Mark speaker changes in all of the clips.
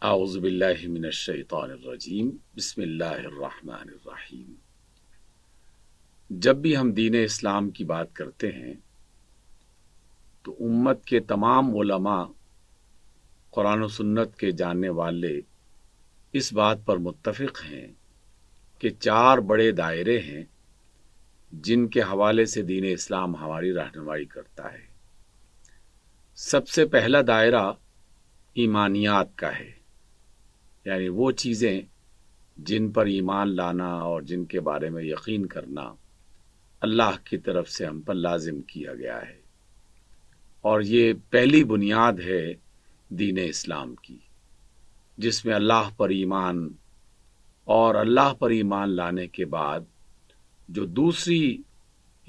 Speaker 1: اعوذ باللہ من الشیطان الرجیم بسم اللہ الرحمن الرحیم۔ جب بھی ہم دین اسلام کی بات کرتے ہیں تو امت کے تمام علماء، قرآن و سنت کے جاننے والے اس بات پر متفق ہیں کہ 4 بڑے دائرے ہیں جن کے حوالے سے دین اسلام ہماری رہنمائی کرتا ہے۔ سب سے پہلا دائرہ ایمانیات کا ہے، یعنی وہ چیزیں جن پر ایمان لانا اور جن کے بارے میں یقین کرنا اللہ کی طرف سے ہم پر لازم کیا گیا ہے، اور یہ پہلی بنیاد ہے دین اسلام کی، جس میں اللہ پر ایمان اور اللہ پر ایمان لانے کے بعد جو دوسری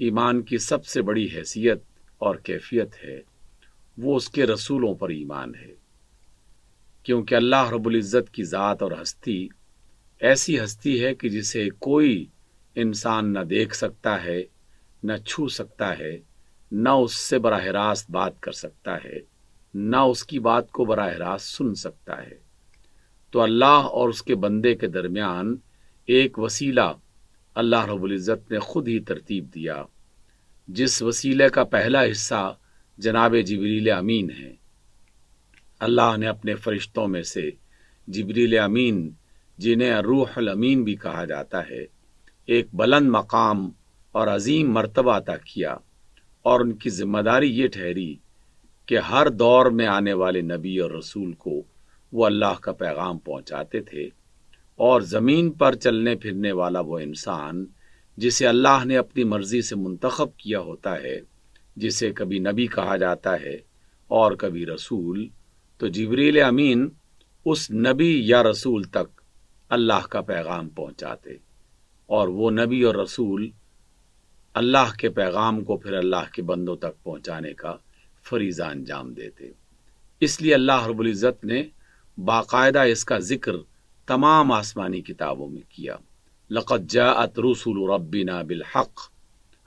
Speaker 1: ایمان کی سب سے بڑی حیثیت اور کیفیت ہے وہ اس کے رسولوں پر ایمان ہے، کیونکہ اللہ رب العزت کی ذات اور ہستی ایسی ہستی ہے کہ جسے کوئی انسان نہ دیکھ سکتا ہے، نہ چھو سکتا ہے، نہ اس سے براہ راست بات کر سکتا ہے، نہ اس کی بات کو براہ راست سن سکتا ہے۔ تو اللہ اور اس کے بندے کے درمیان ایک وسیلہ اللہ رب العزت نے خود ہی ترتیب دیا، جس وسیلے کا پہلا حصہ جناب جبریل امین ہے۔ اللہ نے اپنے فرشتوں میں سے جبریل امین، جنہیں روح الامین بھی کہا جاتا ہے، ایک بلند مقام اور عظیم مرتبہ عطا کیا، اور ان کی ذمہ داری یہ ٹھہری کہ ہر دور میں آنے والے نبی اور رسول کو وہ اللہ کا پیغام پہنچاتے تھے، اور زمین پر چلنے پھرنے والا وہ انسان جسے اللہ نے اپنی مرضی سے منتخب کیا ہوتا ہے، جسے کبھی نبی کہا جاتا ہے اور کبھی رسول، تو جبریل امین اس نبی یا رسول تک اللہ کا پیغام پہنچاتے، اور وہ نبی اور رسول اللہ کے پیغام کو پھر اللہ کے بندوں تک پہنچانے کا فریضہ انجام دیتے۔ اس لیے اللہ رب العزت نے باقاعدہ اس کا ذکر تمام آسمانی کتابوں میں کیا۔ لقد جاءت رسل ربنا بالحق،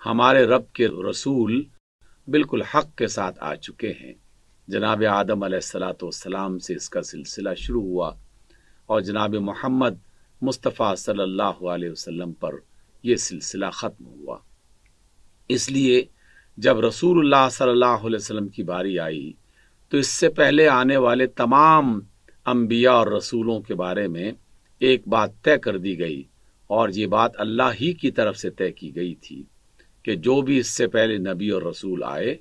Speaker 1: ہمارے رب کے رسول بالکل حق کے ساتھ آ چکے ہیں۔ جناب آدم علیہ السلام سے اس کا سلسلہ شروع ہوا، اور جناب محمد مصطفیٰ صلی اللہ علیہ وسلم پر یہ سلسلہ ختم ہوا۔ اس لیے جب رسول اللہ صلی اللہ علیہ وسلم کی باری آئی تو اس سے پہلے آنے والے تمام انبیاء اور رسولوں کے بارے میں ایک بات طے کر دی گئی، اور یہ بات اللہ ہی کی طرف سے طے کی گئی تھی کہ جو بھی اس سے پہلے نبی اور رسول آئے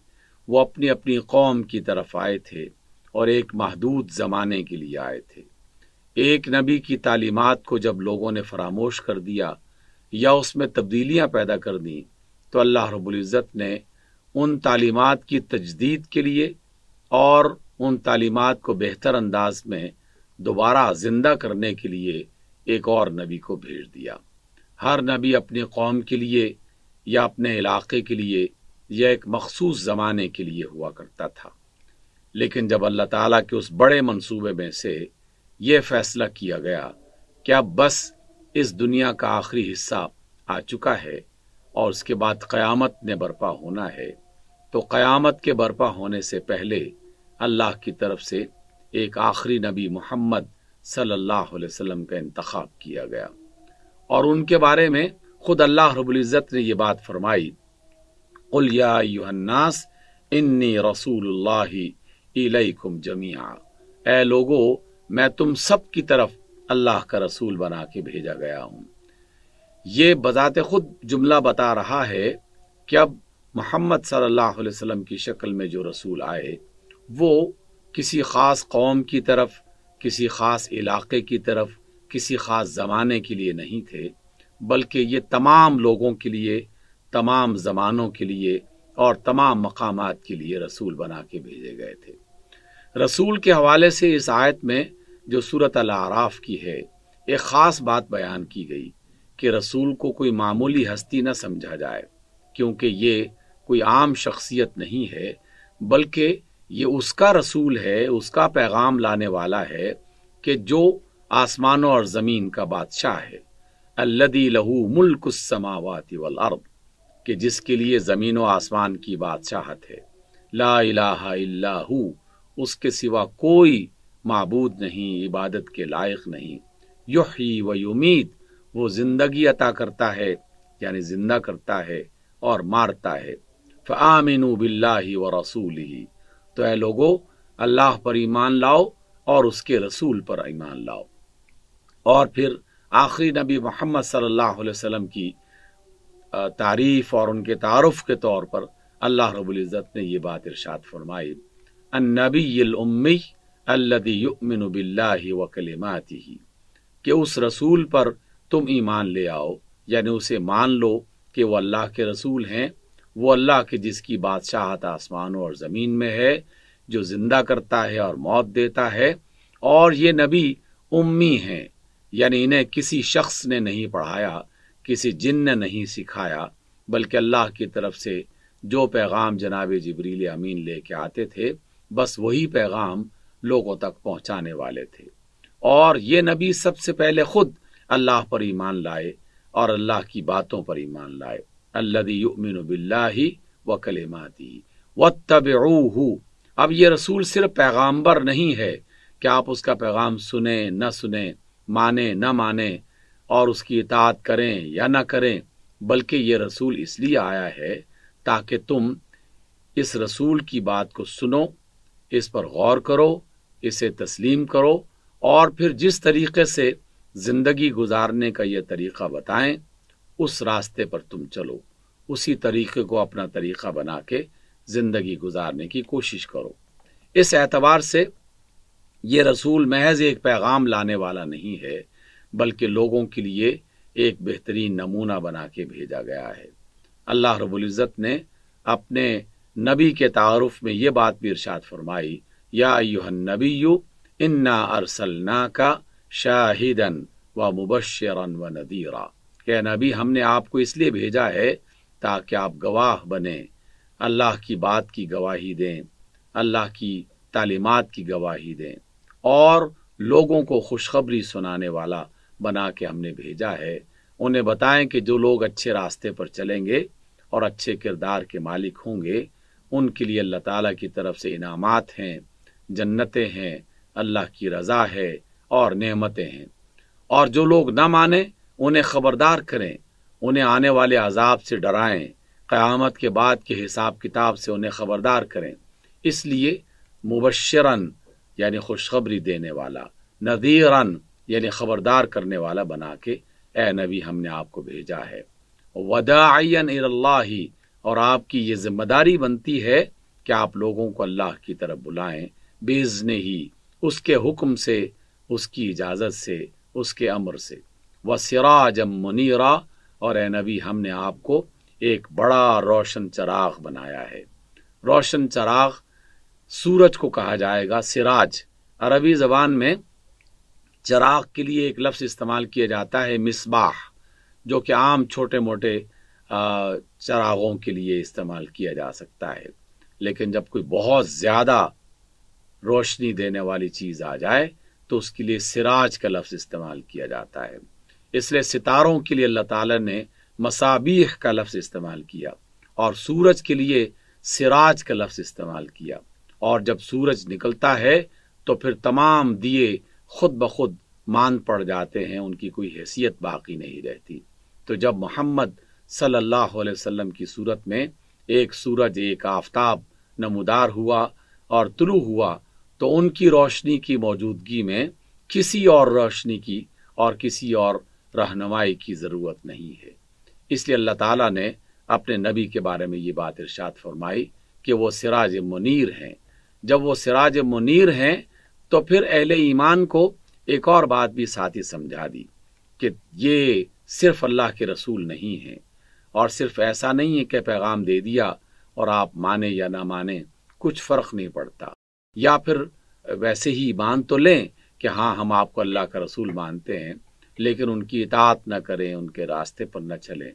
Speaker 1: وہ اپنی اپنی قوم کی طرف آئے تھے، اور ایک محدود زمانے کے لیے آئے تھے۔ ایک نبی کی تعلیمات کو جب لوگوں نے فراموش کر دیا یا اس میں تبدیلیاں پیدا کر دیں تو اللہ رب العزت نے ان تعلیمات کی تجدید کے لیے اور ان تعلیمات کو بہتر انداز میں دوبارہ زندہ کرنے کے لیے ایک اور نبی کو بھیج دیا۔ ہر نبی اپنے قوم کے لیے یا اپنے علاقے کے لیے یا ایک مخصوص زمانے کے لیے ہوا کرتا تھا، لیکن جب اللہ تعالیٰ کے اس بڑے منصوبے میں سے یہ فیصلہ کیا گیا کہ اب بس اس دنیا کا آخری حصہ آ چکا ہے اور اس کے بعد قیامت نے برپا ہونا ہے، تو قیامت کے برپا ہونے سے پہلے اللہ کی طرف سے ایک آخری نبی محمد صلی اللہ علیہ وسلم کا انتخاب کیا گیا، اور ان کے بارے میں خود اللہ رب العزت نے یہ بات فرمائی، قل یا ایھا الناس انی رسول اللہ الیکم جمیعا، اے لوگو میں تم سب کی طرف اللہ کا رسول بنا کے بھیجا گیا ہوں۔ یہ بذات خود جملہ بتا رہا ہے کہ اب محمد صلی اللہ علیہ وسلم کی شکل میں جو رسول آئے وہ کسی خاص قوم کی طرف، کسی خاص علاقے کی طرف، کسی خاص زمانے کے لیے نہیں تھے، بلکہ یہ تمام لوگوں کے لیے، تمام زمانوں کے لیے اور تمام مقامات کے لیے رسول بنا کے بھیجے گئے تھے۔ رسول کے حوالے سے اس آیت میں جو سورۃ الاعراف کی ہے ایک خاص بات بیان کی گئی کہ رسول کو کوئی معمولی ہستی نہ سمجھا جائے، کیونکہ یہ کوئی عام شخصیت نہیں ہے، بلکہ یہ اس کا رسول ہے، اس کا پیغام لانے والا ہے کہ جو آسمانوں اور زمین کا بادشاہ ہے، الذی لہ ملک السماوات والارض، کہ جس کے لیے زمین و آسمان کی بادشاہت ہے، لا الہ الا ہو، اس کے سوا کوئی معبود نہیں، عبادت کے لائق نہیں۔ یحیی و یمیت، وہ زندگی عطا کرتا ہے یعنی زندہ کرتا ہے اور مارتا ہے۔ فآمنوا باللہ ورسولہ، تو اے لوگو اللہ پر ایمان لاؤ اور اس کے رسول پر ایمان لاؤ۔ اور پھر آخری نبی محمد صلی اللہ علیہ وسلم کی تعریف اور ان کے تعارف کے طور پر اللہ رب العزت نے یہ بات ارشاد فرمائی، النبی الامی الذی یؤمن باللہ وکلماتہ، کہ اس رسول پر تم ایمان لے آؤ، یعنی اسے مان لو کہ وہ اللہ کے رسول ہیں، وہ اللہ کے جس کی بادشاہت آسمانوں اور زمین میں ہے، جو زندہ کرتا ہے اور موت دیتا ہے، اور یہ نبی امی ہیں، یعنی انہیں کسی شخص نے نہیں پڑھایا، کسی جن نے نہیں سکھایا، بلکہ اللہ کی طرف سے جو پیغام جناب جبریل امین لے کے آتے تھے بس وہی پیغام لوگوں تک پہنچانے والے تھے۔ اور یہ نبی سب سے پہلے خود اللہ پر ایمان لائے اور اللہ کی باتوں پر ایمان لائے، الذی یؤمن باللہ وکلماتہ واتبعوہ۔ اب یہ رسول صرف پیغامبر نہیں ہے کہ آپ اس کا پیغام سنیں نہ سنیں، مانیں نہ مانیں اور اس کی اطاعت کریں یا نہ کریں، بلکہ یہ رسول اس لیے آیا ہے تاکہ تم اس رسول کی بات کو سنو، اس پر غور کرو، اسے تسلیم کرو، اور پھر جس طریقے سے زندگی گزارنے کا یہ طریقہ بتائیں اس راستے پر تم چلو، اسی طریقے کو اپنا طریقہ بنا کے زندگی گزارنے کی کوشش کرو۔ اس اعتبار سے یہ رسول محض ایک پیغام لانے والا نہیں ہے، بلکہ لوگوں کے لیے ایک بہترین نمونہ بنا کے بھیجا گیا ہے۔ اللہ رب العزت نے اپنے نبی کے تعارف میں یہ بات بھی ارشاد فرمائی، یا ایھا النبی انا ارسلناک شاہدا ومبشرا ونذیرا، کہ نبی ہم نے آپ کو اس لیے بھیجا ہے تاکہ آپ گواہ بنیں، اللہ کی بات کی گواہی دیں، اللہ کی تعلیمات کی گواہی دیں، اور لوگوں کو خوشخبری سنانے والا بنا کے ہم نے بھیجا ہے۔ انہیں بتائیں کہ جو لوگ اچھے راستے پر چلیں گے اور اچھے کردار کے مالک ہوں گے ان کے لیے اللہ تعالیٰ کی طرف سے انعامات ہیں، جنتیں ہیں، اللہ کی رضا ہے اور نعمتیں ہیں۔ اور جو لوگ نہ مانیں انہیں خبردار کریں، انہیں آنے والے عذاب سے ڈرائیں، قیامت کے بعد کے حساب کتاب سے انہیں خبردار کریں۔ اس لیے مبشرن یعنی خوشخبری دینے والا، نذیرن یعنی خبردار کرنے والا بنا کے اے نبی ہم نے آپ کو بھیجا ہے۔ وداعیا الی اللہ، اور آپ کی یہ ذمہ داری بنتی ہے کہ آپ لوگوں کو اللہ کی طرف بلائیں، باذنہ، اس کے حکم سے، اس کی اجازت سے، اس کے امر سے۔ وسراجا منیرا، اور اے نبی ہم نے آپ کو ایک بڑا روشن چراغ بنایا ہے۔ روشن چراغ سورج کو کہا جائے گا سراج۔ عربی زبان میں چراغ کے لیے ایک لفظ استعمال کیا جاتا ہے مصباح، جو کہ عام چھوٹے موٹے چراغوں کے لیے استعمال کیا جا سکتا ہے، لیکن جب کوئی بہت زیادہ روشنی دینے والی چیز آ جائے تو اس کے لیے سراج کا لفظ استعمال کیا جاتا ہے۔ اس لیے ستاروں کے لیے اللہ تعالیٰ نے مصابیح کا لفظ استعمال کیا اور سورج کے لیے سراج کا لفظ استعمال کیا، اور جب سورج نکلتا ہے تو پھر تمام دیے خود بخود ماند پڑ جاتے ہیں، ان کی کوئی حیثیت باقی نہیں رہتی۔ تو جب محمد صلی اللہ علیہ وسلم کی صورت میں ایک سورج، ایک آفتاب نمودار ہوا اور طلوع ہوا تو ان کی روشنی کی موجودگی میں کسی اور روشنی کی اور کسی اور رہنمائی کی ضرورت نہیں ہے۔ اس لیے اللہ تعالیٰ نے اپنے نبی کے بارے میں یہ بات ارشاد فرمائی کہ وہ سراج منیر ہیں۔ جب وہ سراج منیر ہیں تو پھر اہل ایمان کو ایک اور بات بھی ساتھ ہی سمجھا دی کہ یہ صرف اللہ کے رسول نہیں ہیں، اور صرف ایسا نہیں ہے کہ پیغام دے دیا اور آپ مانیں یا نہ مانیں کچھ فرق نہیں پڑتا، یا پھر ویسے ہی مان تو لیں کہ ہاں ہم آپ کو اللہ کا رسول مانتے ہیں، لیکن ان کی اطاعت نہ کریں، ان کے راستے پر نہ چلیں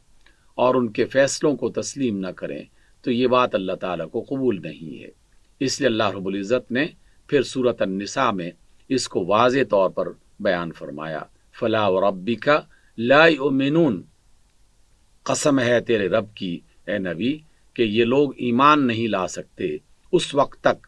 Speaker 1: اور ان کے فیصلوں کو تسلیم نہ کریں، تو یہ بات اللہ تعالیٰ کو قبول نہیں ہے۔ اس لیے اللہ رب العزت نے پھر سورۃ النساء میں اس کو واضح طور پر بیان فرمایا، فلا وربک لا یؤمنون، قسم ہے تیرے رب کی اے نبی کہ یہ لوگ ایمان نہیں لا سکتے اس وقت تک